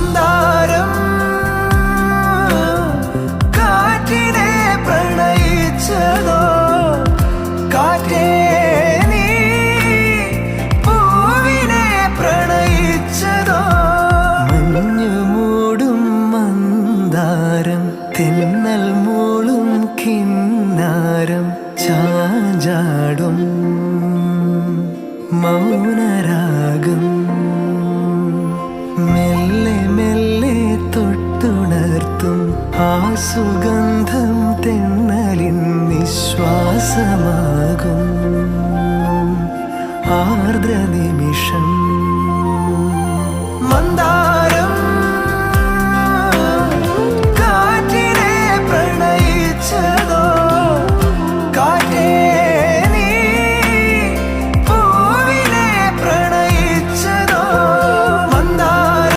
മന്ദാരം കാറ്റിനെ പ്രണയിച്ചതോ, കാറ്റേ നീ പൂവിനെ പ്രണയിച്ചതോ. മഞ്ഞു മൂടും മന്ദാരം, തെന്നൽ മൂളും കിന്നാരം, ചാഞ്ചാടും മൗനരാഗം, മെല്ലെ മെല്ലെ തൊട്ടുണർത്തും ആ സുഗന്ധം തെന്നലിൻ നിശ്വാസമാകും ആർദ്ര നിമിഷം. മന്ദാരം